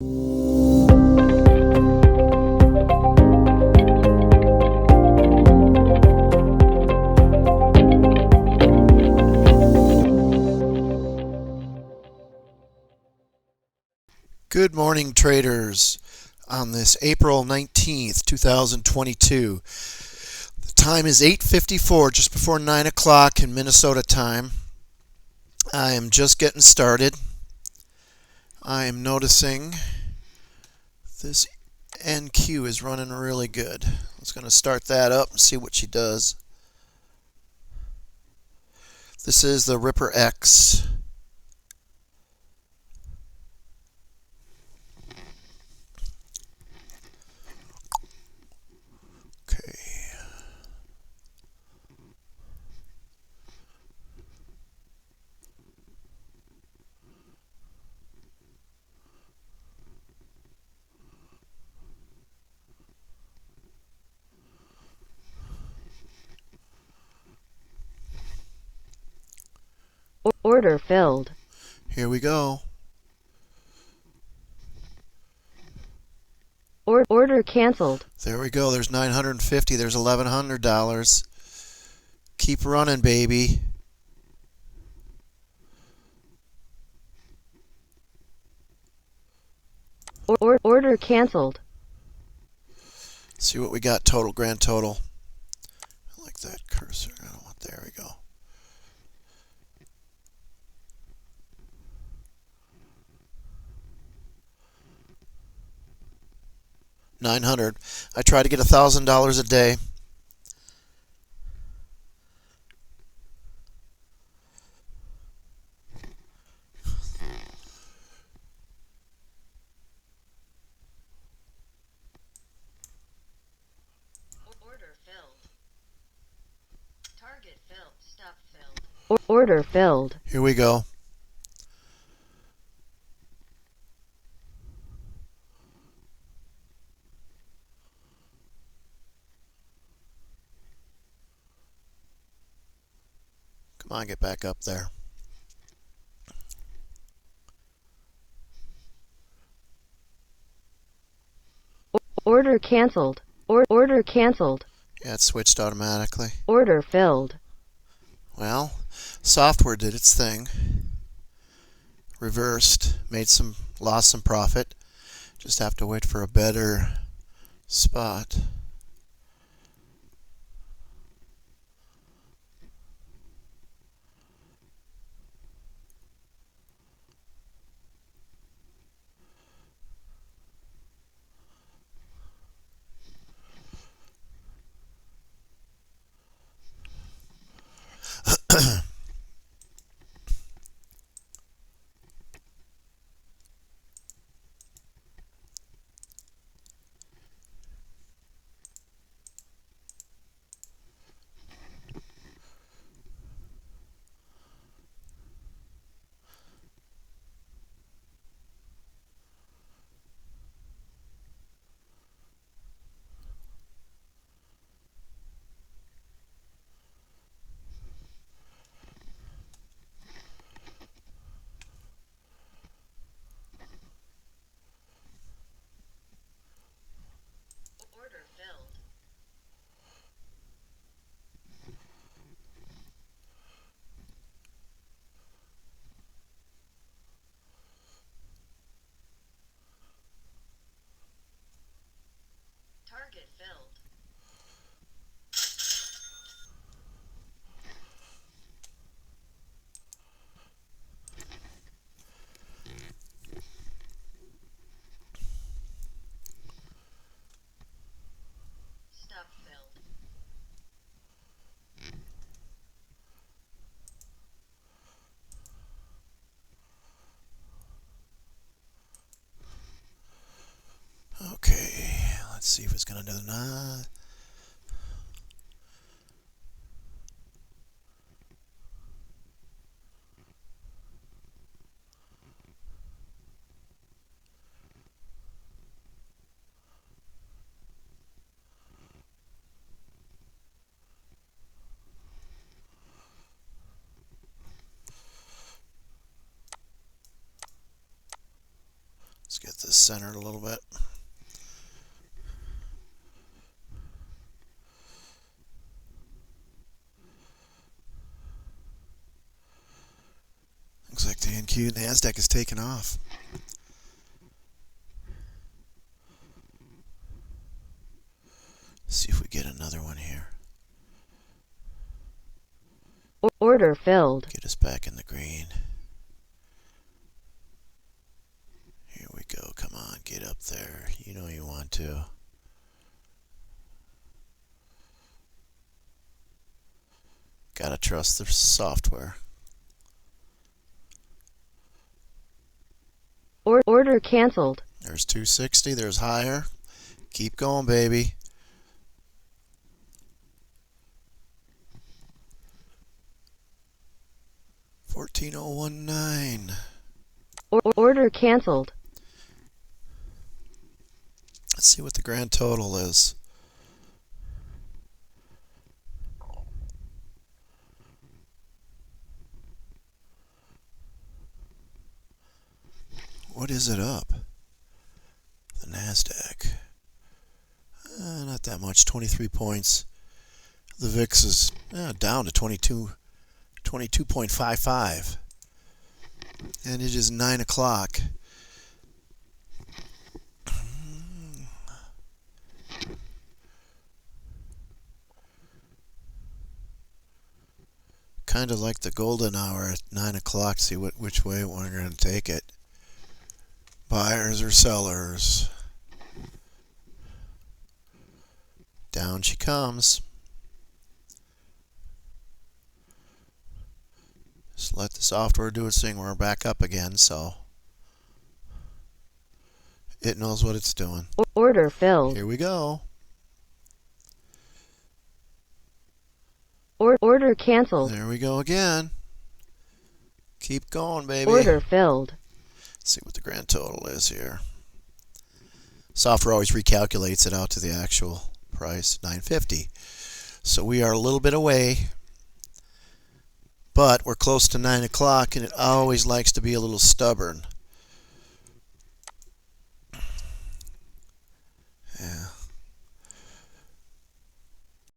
Good morning, traders, on this April 19th, 2022. The time is 8:54, just before 9 o'clock in Minnesota time. I am just getting started. I am noticing this NQ is running really good. I was going to start that up and see what she does. This is the Ripper X. Order filled. Here we go. Order canceled. There we go. There's 950. There's $1,100. Keep running, baby. Order canceled. See what we got total, grand total. I like that cursor. I don't want, there we go. $900. I try to get $1,000 a day. Order filled. Target filled. Stop filled. Order filled. Here we go. Come on, get back up there. Order canceled. Order canceled. Yeah, it switched automatically. Order filled. Well, software did its thing. Reversed, lost some profit. Just have to wait for a better spot. Order filled. Target filled. Stop filled. Okay, let's see if it's going to do that. Let's get this centered a little bit. Looks like the NQ Nasdaq is taking off. See if we get another one here. Order filled. Get us back in the green. Here we go. Come on, get up there. You know you want to. Gotta trust the software. Order canceled. There's 260. There's higher. Keep going, baby. $14,019. Order canceled. Let's see what the grand total is. What is it up? The Nasdaq. Not that much, 23 points. The VIX is down to 22.55. And it is 9 o'clock. Kind of like the golden hour at 9 o'clock. See which way we're going to take it. Buyers or sellers. Down she comes. Just let the software do its thing. We're back up again, so it knows what it's doing. Order filled. Here we go. Order canceled. There we go again. Keep going, baby. Order filled. Let's see what the grand total is here. Software always recalculates it out to the actual price, $9.50. So we are a little bit away, but we're close to 9 o'clock, and it always likes to be a little stubborn.